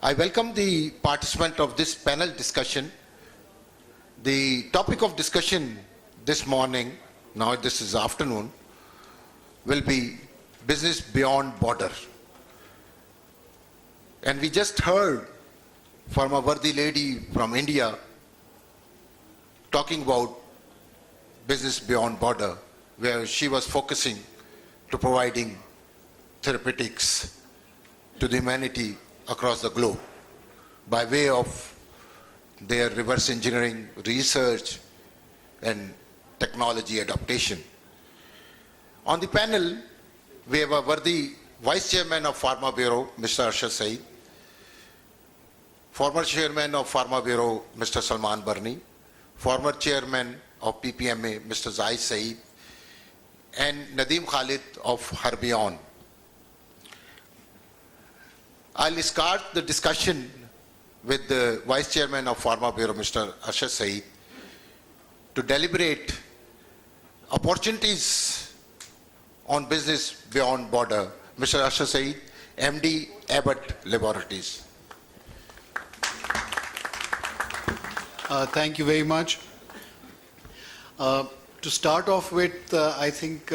I welcome the participant of this panel discussion. The topic of discussion this morning, now this is afternoon, will be business beyond border. And we just heard from a worthy lady from India talking about business beyond border, where she was focusing to providing therapeutics to the humanity across the globe by way of their reverse engineering research and technology adaptation. On the panel, we have a worthy Vice Chairman of Pharma Bureau, Mr. Arshad Saeed, former Chairman of Pharma Bureau, Mr. Salman Barni, former Chairman of PPMA, Mr. Zahid Saeed, and Nadeem Khalid of Harbion. I'll start the discussion with the Vice Chairman of Pharma Bureau, Mr. Arshad Saeed, to deliberate opportunities on business beyond border. Mr. Arshad Saeed, MD, Abbott Laboratories. Thank you very much. To start off with, I think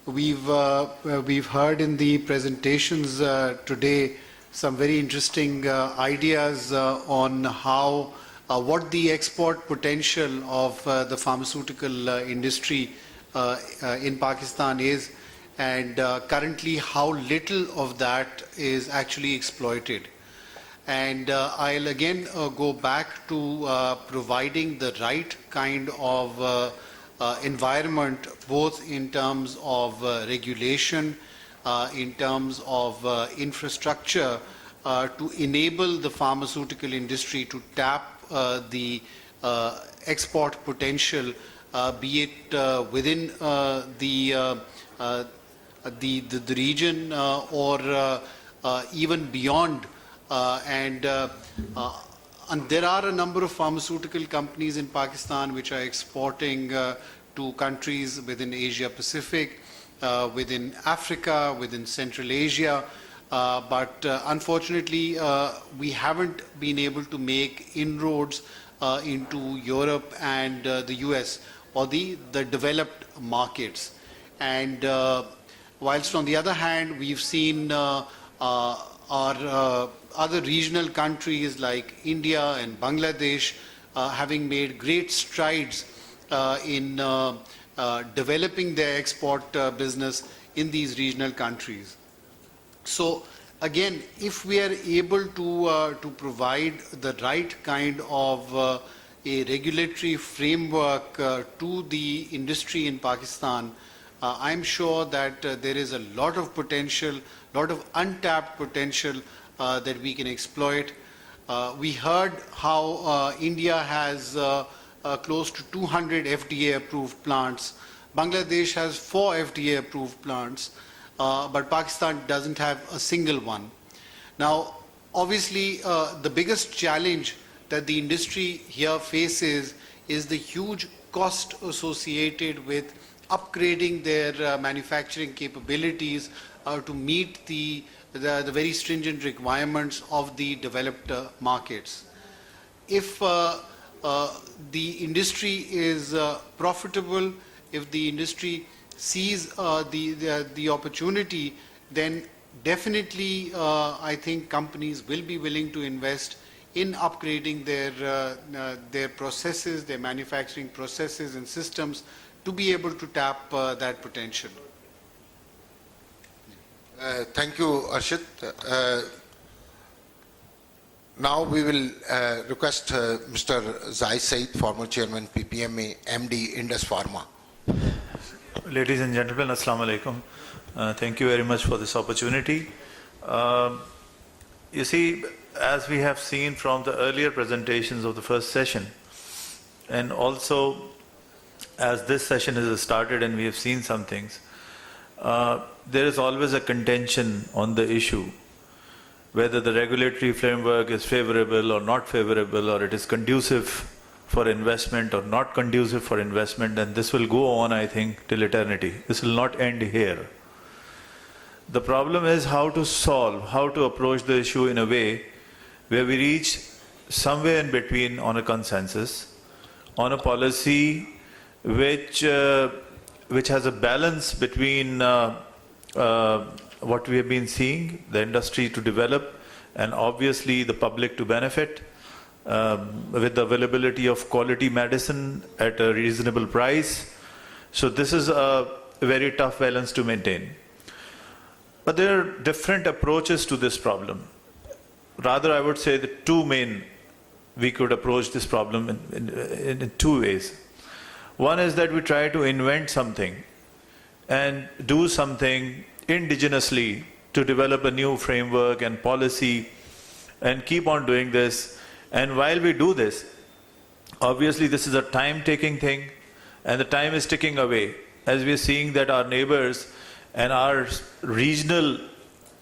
we've heard in the presentations today some very interesting ideas on how what the export potential of the pharmaceutical industry in Pakistan is, and currently how little of that is actually exploited. And I'll again go back to providing the right kind of environment, both in terms of regulation, in terms of infrastructure, to enable the pharmaceutical industry to tap the export potential, be it within the region or even beyond. And there are a number of pharmaceutical companies in Pakistan which are exporting to countries within Asia Pacific, within Africa, within Central Asia, but unfortunately we haven't been able to make inroads into Europe and the US or the developed markets. And whilst on the other hand we've seen our other regional countries like India and Bangladesh having made great strides in developing their export business in these regional countries. So again, if we are able to provide the right kind of a regulatory framework to the industry in Pakistan, I'm sure that there is a lot of potential, lot of untapped potential that we can exploit. We heard how India has close to 200 FDA approved plants. Bangladesh has 4 FDA approved plants, but Pakistan doesn't have a single one. Now, obviously, the biggest challenge that the industry here faces is the huge cost associated with upgrading their manufacturing capabilities to meet the very stringent requirements of the developed markets. If the industry is profitable, if the industry sees the opportunity, then definitely I think companies will be willing to invest in upgrading their processes, their manufacturing processes and systems to be able to tap that potential. Thank you, Arshad. Now we will request Mr. Zahid Saeed, former Chairman PPMA, MD, Indus Pharma. Ladies and gentlemen, Assalamu alaikum. Thank you very much for this opportunity. You see, as we have seen from the earlier presentations of the first session, and also as this session has started and we have seen some things, there is always a contention on the issue whether the regulatory framework is favorable or not favorable, or it is conducive for investment or not conducive for investment, and this will go on, I think, till eternity. This will not end here. The problem is how to solve, how to approach the issue in a way where we reach somewhere in between on a consensus, on a policy which has a balance between what we have been seeing, the industry to develop, and obviously the public to benefit, with the availability of quality medicine at a reasonable price. So this is a very tough balance to maintain. But there are different approaches to this problem. Rather, I would say the two main, we could approach this problem in two ways. One is that we try to invent something and do something indigenously to develop a new framework and policy and keep on doing this. And while we do this, obviously this is a time-taking thing, and the time is ticking away as we are seeing that our neighbors and our regional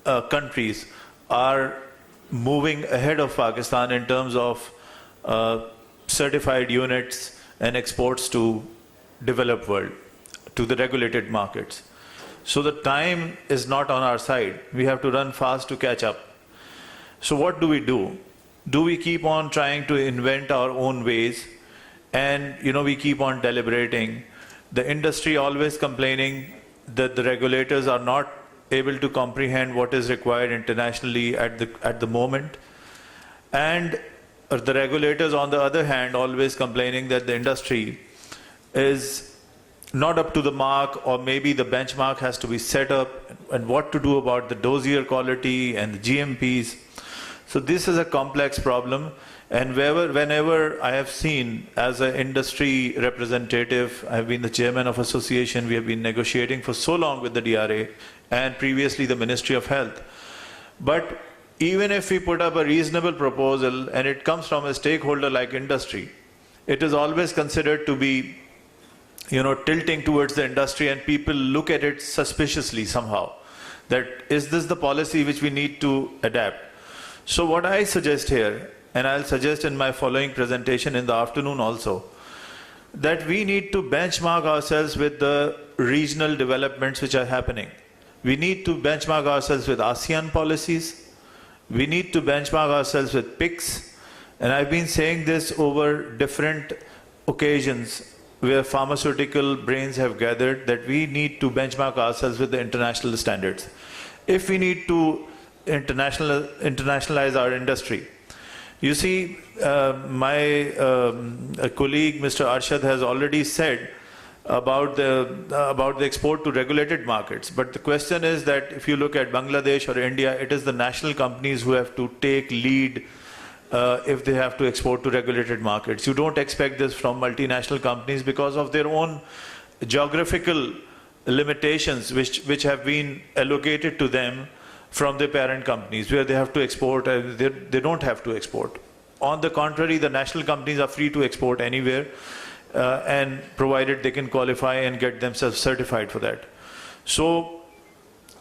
countries are moving ahead of Pakistan in terms of certified units and exports to developed world, to the regulated markets. So the time is not on our side. We have to run fast to catch up. So what do we do? Do we keep on trying to invent our own ways? And we keep on deliberating. The industry always complaining that the regulators are not able to comprehend what is required internationally at the moment. And the regulators, on the other hand, always complaining that the industry is not up to the mark, or maybe the benchmark has to be set up, and what to do about the dossier quality and the GMPs. So this is a complex problem, and whenever I have seen as an industry representative, I have been the chairman of association, we have been negotiating for so long with the DRA and previously the Ministry of Health. But even if we put up a reasonable proposal and it comes from a stakeholder like industry, it is always considered to be tilting towards the industry, and people look at it suspiciously somehow, that is this the policy which we need to adapt? So what I suggest here, and I'll suggest in my following presentation in the afternoon also, that we need to benchmark ourselves with the regional developments which are happening. We need to benchmark ourselves with ASEAN policies. We need to benchmark ourselves with PICS. And I've been saying this over different occasions where pharmaceutical brains have gathered, that we need to benchmark ourselves with the international standards. If we need to internationalize our industry. You see, my colleague, Mr. Arshad, has already said about the export to regulated markets. But the question is that if you look at Bangladesh or India, it is the national companies who have to take lead if they have to export to regulated markets. You don't expect this from multinational companies because of their own geographical limitations which have been allocated to them from their parent companies, where they have to export and they don't have to export. On the contrary, the national companies are free to export anywhere, and provided they can qualify and get themselves certified for that. So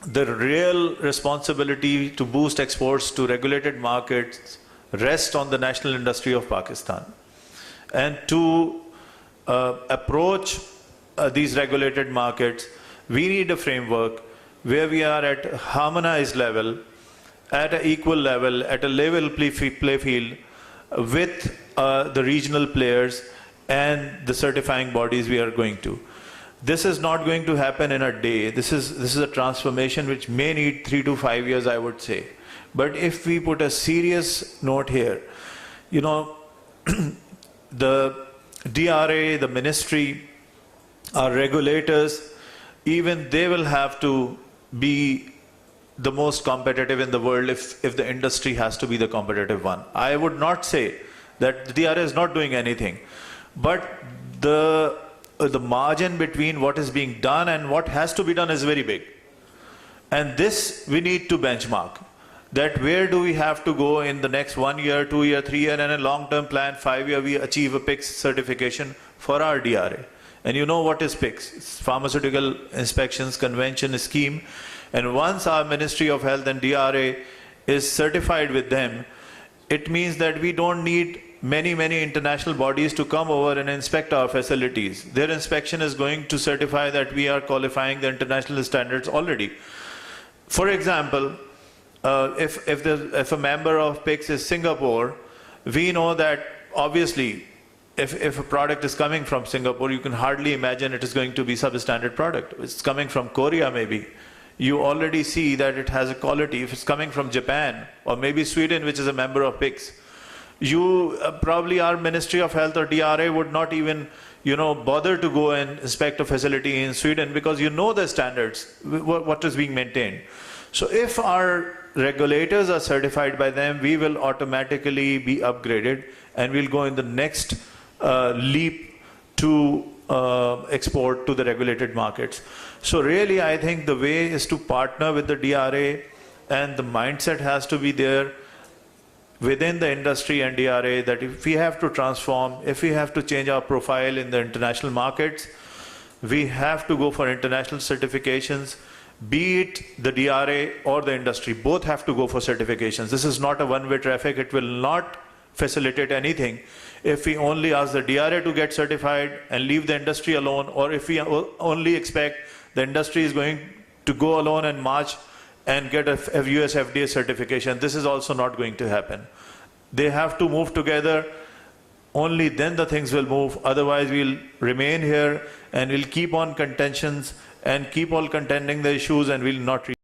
the real responsibility to boost exports to regulated markets rests on the national industry of Pakistan. And to approach these regulated markets, we need a framework where we are at a harmonized level, at an equal level, at a level play field with the regional players and the certifying bodies we are going to. This is not going to happen in a day. This is a transformation which may need 3 to 5 years, I would say. But if we put a serious note here, the DRA, the ministry, our regulators, even they will have to be the most competitive in the world if the industry has to be the competitive one. I would not say that the DRA is not doing anything, but the margin between what is being done and what has to be done is very big. And this we need to benchmark. That where do we have to go in the next 1 year, 2 year, 3 year, and a long-term plan, 5 year, we achieve a PICS certification for our DRA. And you know what is PICS? It's Pharmaceutical Inspections Convention Scheme. And once our Ministry of Health and DRA is certified with them, it means that we don't need many international bodies to come over and inspect our facilities. Their inspection is going to certify that we are qualifying the international standards already. For example, if a member of PICS is Singapore, we know that obviously if a product is coming from Singapore, you can hardly imagine it is going to be substandard product. It's coming from Korea maybe. You already see that it has a quality. If it's coming from Japan or maybe Sweden, which is a member of PICS, you probably our Ministry of Health or DRA would not even bother to go and inspect a facility in Sweden because you know the standards, what is being maintained. So if our regulators are certified by them, we will automatically be upgraded and we'll go in the next leap to export to the regulated markets. So really, I think the way is to partner with the DRA, and the mindset has to be there within the industry and DRA that if we have to transform, if we have to change our profile in the international markets, we have to go for international certifications, be it the DRA or the industry, both have to go for certifications. This is not a one-way traffic. It will not facilitate anything if we only ask the DRA to get certified and leave the industry alone, or if we only expect the industry is going to go alone and march and get a US FDA certification. This is also not going to happen. They have to move together. Only then the things will move. Otherwise, we'll remain here and we'll keep on contentions and keep on contending the issues and we'll not reach